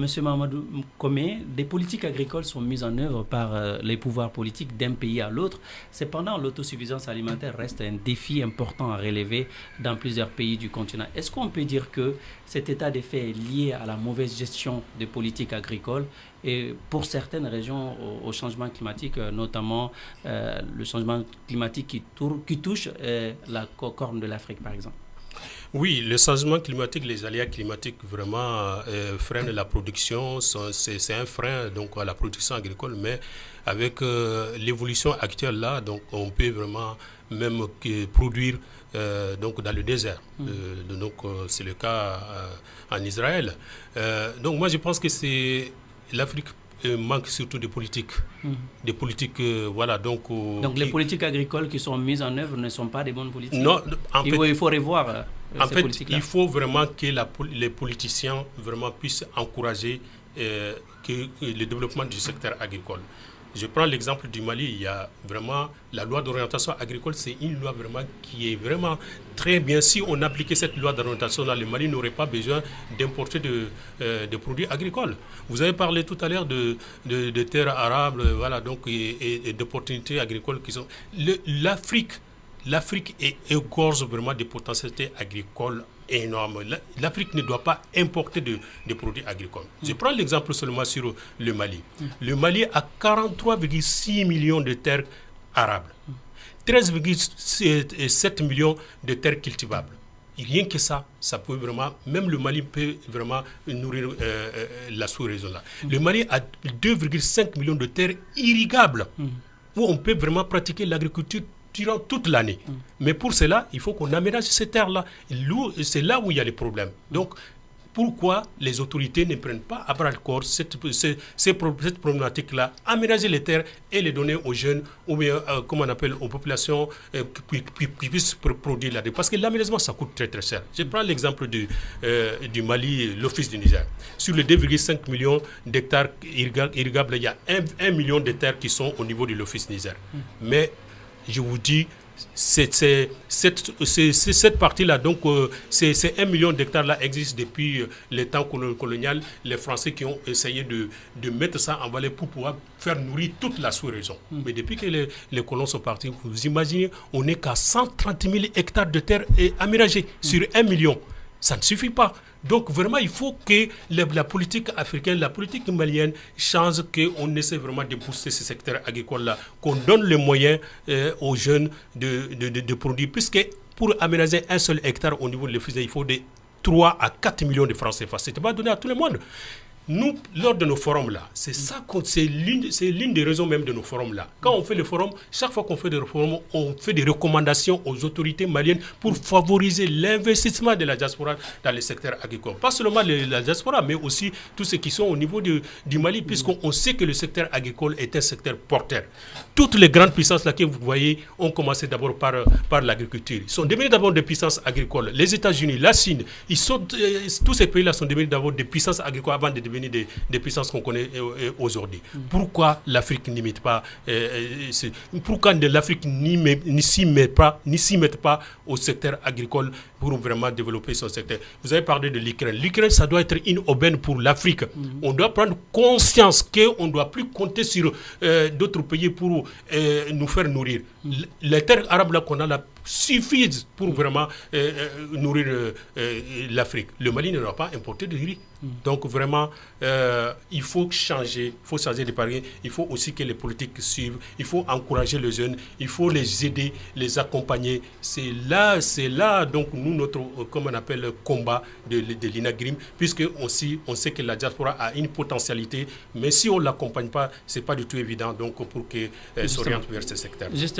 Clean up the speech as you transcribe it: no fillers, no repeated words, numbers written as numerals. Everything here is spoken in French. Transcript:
Monsieur Mamadou Komé, des politiques agricoles sont mises en œuvre par les pouvoirs politiques d'un pays à l'autre. Cependant, l'autosuffisance alimentaire reste un défi important à relever dans plusieurs pays du continent. Est-ce qu'on peut dire que cet état de fait est lié à la mauvaise gestion des politiques agricoles et pour certaines régions au changement climatique, notamment le changement climatique qui touche la corne de l'Afrique, par exemple? Oui, le changement climatique, les aléas climatiques vraiment freinent la production, c'est un frein donc, à la production agricole, mais avec l'évolution actuelle là, donc, on peut vraiment même produire donc, dans le désert. Donc c'est le cas en Israël. Donc moi je pense que c'est l'Afrique manque surtout de politiques. Des politiques, voilà, donc les politiques agricoles qui sont mises en œuvre ne sont pas des bonnes politiques. Non, en fait, il faut revoir en ces fait, politiques-là. il faut vraiment que les politiciens vraiment puissent encourager le développement du secteur agricole. Je prends l'exemple du Mali, il y a vraiment la loi d'orientation agricole, c'est une loi vraiment qui est vraiment très bien. Si on appliquait cette loi d'orientation dans le Mali, n'aurait pas besoin d'importer de produits agricoles. Vous avez parlé tout à l'heure de terres arables, voilà, donc, et d'opportunités agricoles qui sont... L'Afrique égorge vraiment des potentialités agricoles énormes. L'Afrique ne doit pas importer de produits agricoles. Je prends l'exemple seulement sur le Mali. Le Mali a 43,6 millions de terres arables, 13,7 millions de terres cultivables. Et rien que ça peut vraiment, même le Mali peut vraiment nourrir la sous-région là. Le Mali a 2,5 millions de terres irrigables, où on peut vraiment pratiquer l'agriculture durant toute l'année. Mais pour cela, il faut qu'on aménage ces terres-là. C'est là où il y a les problèmes. Donc, pourquoi les autorités ne prennent pas à bras le corps cette problématique-là, aménager les terres et les donner aux jeunes, ou bien, comment on appelle, aux populations qui puissent produire là-dedans. Parce que l'aménagement, ça coûte très très cher. Je prends l'exemple du Mali, l'Office du Niger. Sur les 2,5 millions d'hectares irrigables, il y a 1 million de terres qui sont au niveau de l'Office Niger. Mais je vous dis, cette partie-là, donc ces 1 million d'hectares-là existent depuis les temps colonial. Les Français qui ont essayé de mettre ça en valeur pour pouvoir faire nourrir toute la sous-région. Mais depuis que les colons sont partis, vous imaginez, on n'est qu'à 130 000 hectares de terre aménagés sur 1 million. Ça ne suffit pas. Donc vraiment, il faut que la politique africaine, la politique malienne change, qu'on essaie vraiment de booster ce secteur agricole-là, qu'on donne les moyens aux jeunes de produire. Puisque pour aménager un seul hectare au niveau de l'Office, il faut de 3 à 4 millions de francs CFA. Ce n'est pas donné à tout le monde. Nous, lors de nos forums-là, c'est l'une des raisons même de nos forums-là. Quand on fait le forum, chaque fois qu'on fait des forums, on fait des recommandations aux autorités maliennes pour favoriser l'investissement de la diaspora dans le secteur agricole. Pas seulement la diaspora, mais aussi tous ceux qui sont au niveau du Mali, puisqu'on sait que le secteur agricole est un secteur porteur. Toutes les grandes puissances là que vous voyez ont commencé d'abord par l'agriculture. Ils sont devenus d'abord des puissances agricoles. Les États-Unis, la Chine, tous ces pays-là sont devenus d'abord des puissances agricoles avant de devenir des puissances qu'on connaît aujourd'hui. Pourquoi l'Afrique n'imite pas pourquoi l'Afrique n'y s'y met pas au secteur agricole pour vraiment développer son secteur? Vous avez parlé de l'Ukraine. L'Ukraine, ça doit être une aubaine pour l'Afrique. On doit prendre conscience qu'on ne doit plus compter sur d'autres pays pour nous faire nourrir. Les terres arabes là qu'on a là suffisent pour vraiment nourrir l'Afrique. Le Mali ne doit pas importer de riz. Donc vraiment, il faut changer de paradigme. Il faut aussi que les politiques suivent. Il faut encourager les jeunes. Il faut les aider, les accompagner. C'est là donc nous notre comme on appelle combat de l'INAGRIM, puisque on sait que la diaspora a une potentialité, mais si on l'accompagne pas, c'est pas du tout évident donc pour que s'oriente vers ce secteur.